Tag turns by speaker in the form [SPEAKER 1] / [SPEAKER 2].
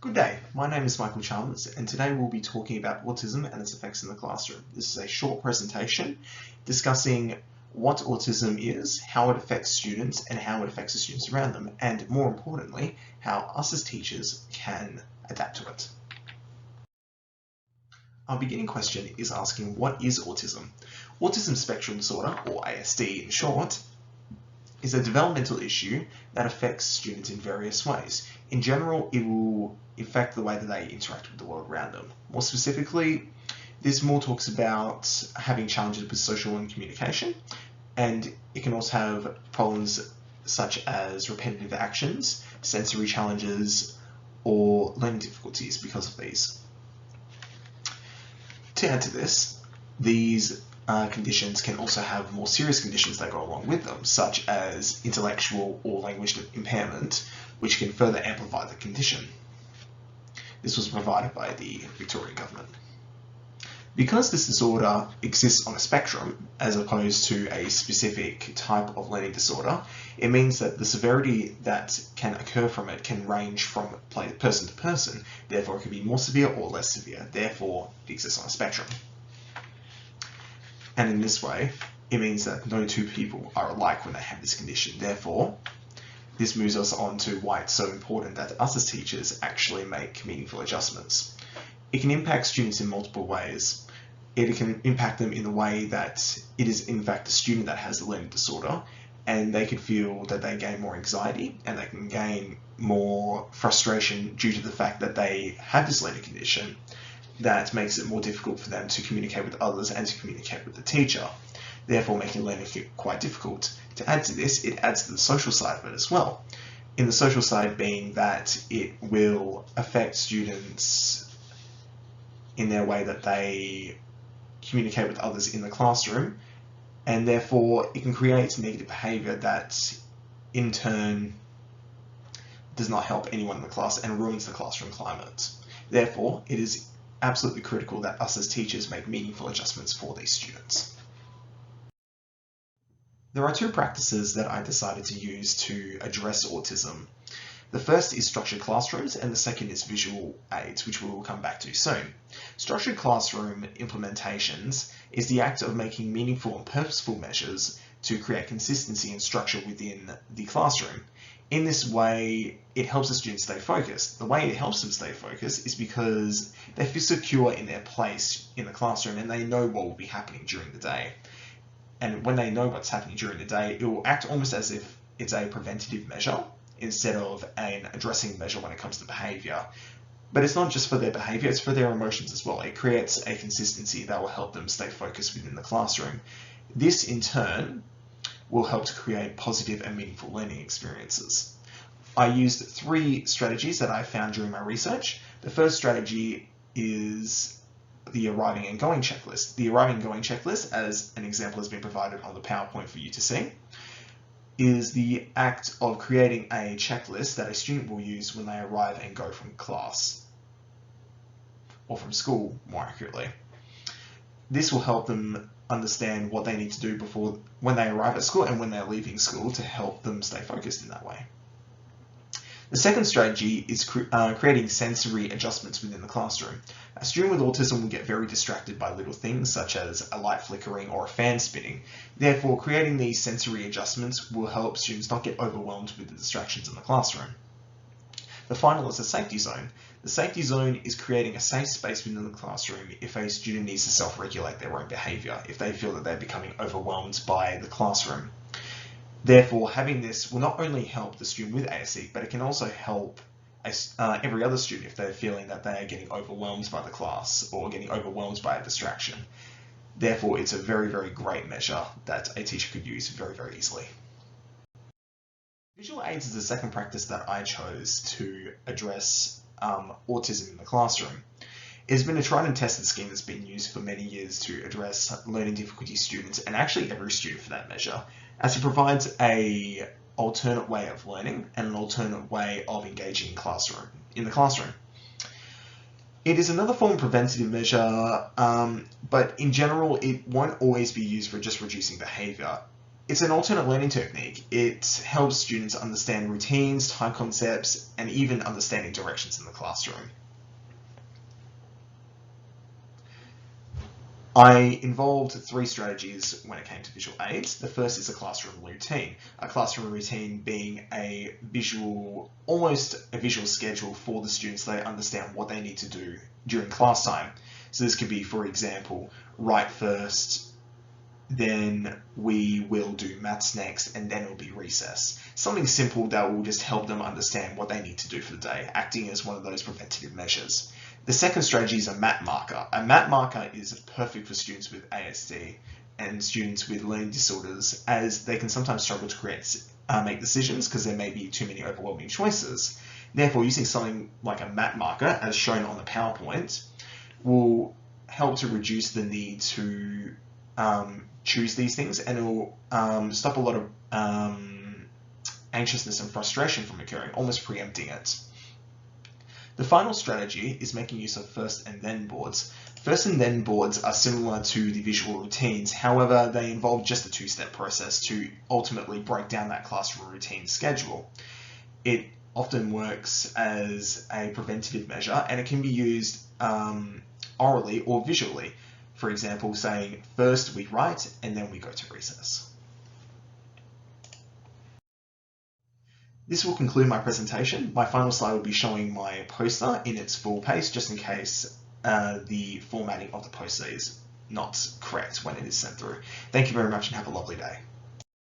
[SPEAKER 1] Good day, my name is Michael Chalmers and today we'll be talking about autism and its effects in the classroom. This is a short presentation discussing what autism is, how it affects students and how it affects the students around them, and more importantly, how us as teachers can adapt to it. Our beginning question is asking, what is autism? Autism spectrum disorder, or ASD in short, is a developmental issue that affects students in various ways. In general, it will affect the way that they interact with the world around them. More specifically, this more talks about having challenges with social and communication, and it can also have problems such as repetitive actions, sensory challenges, or learning difficulties because of these. To add to this, these conditions can also have more serious conditions that go along with them, such as intellectual or language impairment, which can further amplify the condition. This was provided by the Victorian government. Because this disorder exists on a spectrum, as opposed to a specific type of learning disorder, it means that the severity that can occur from it can range from person to person. Therefore, it can be more severe or less severe. Therefore, it exists on a spectrum. And in this way, it means that no two people are alike when they have this condition. Therefore, this moves us on to why it's so important that us as teachers actually make meaningful adjustments. It can impact students in multiple ways. It can impact them in the way that it is in fact the student that has the learning disorder, and they could feel that they gain more anxiety and they can gain more frustration due to the fact that they have this learning condition that makes it more difficult for them to communicate with others and to communicate with the teacher, therefore making learning quite difficult. To add to this, it adds to the social side of it as well. In the social side being that it will affect students in their way that they communicate with others in the classroom, and therefore it can create negative behaviour that in turn does not help anyone in the class and ruins the classroom climate. Therefore, it is absolutely critical that us as teachers make meaningful adjustments for these students. There are two practices that I decided to use to address autism. The first is structured classrooms and the second is visual aids, which we will come back to soon. Structured classroom implementations is the act of making meaningful and purposeful measures to create consistency and structure within the classroom. In this way, it helps the students stay focused. The way it helps them stay focused is because they feel secure in their place in the classroom and they know what will be happening during the day. And when they know what's happening during the day, it will act almost as if it's a preventative measure instead of an addressing measure when it comes to behaviour. But it's not just for their behaviour, it's for their emotions as well. It creates a consistency that will help them stay focused within the classroom. This in turn will help to create positive and meaningful learning experiences. I used three strategies that I found during my research. The first strategy is the arriving and going checklist. The arriving and going checklist, as an example has been provided on the PowerPoint for you to see, is the act of creating a checklist that a student will use when they arrive and go from class, or from school more accurately. This will help them understand what they need to do before when they arrive at school and when they're leaving school to help them stay focused in that way. The second strategy is creating sensory adjustments within the classroom. A student with autism will get very distracted by little things such as a light flickering or a fan spinning. Therefore, creating these sensory adjustments will help students not get overwhelmed with the distractions in the classroom. The final is a safety zone. The safety zone is creating a safe space within the classroom if a student needs to self-regulate their own behaviour, if they feel that they're becoming overwhelmed by the classroom. Therefore, having this will not only help the student with ASD, but it can also help every other student if they're feeling that they are getting overwhelmed by the class or getting overwhelmed by a distraction. Therefore, it's a very, very great measure that a teacher could use very, very easily. Visual aids is the second practice that I chose to address autism in the classroom. It's been a tried and tested scheme that's been used for many years to address learning difficulty students, and actually every student for that measure, as it provides an alternate way of learning and an alternate way of engaging in the classroom. It is another form of preventative measure, but in general, it won't always be used for just reducing behaviour. It's an alternate learning technique. It helps students understand routines, time concepts, and even understanding directions in the classroom. I involved 3 strategies when it came to visual aids. The first is a classroom routine. A classroom routine being a visual, almost a visual schedule for the students so they understand what they need to do during class time. So this could be, for example, write first, then we will do maths next, and then it'll be recess. Something simple that will just help them understand what they need to do for the day, acting as one of those preventative measures. The second strategy is a MAT marker. A MAT marker is perfect for students with ASD and students with learning disorders, as they can sometimes struggle to make decisions because there may be too many overwhelming choices. Therefore, using something like a MAT marker, as shown on the PowerPoint, will help to reduce the need to choose these things, and it will stop a lot of anxiousness and frustration from occurring, almost preempting it. The final strategy is making use of first and then boards. First and then boards are similar to the visual routines, however, they involve just a 2-step process to ultimately break down that classroom routine schedule. It often works as a preventative measure, and it can be used orally or visually. For example, saying first we write and then we go to recess. This will conclude my presentation. My final slide will be showing my poster in its full pace, just in case the formatting of the poster is not correct when it is sent through. Thank you very much and have a lovely day.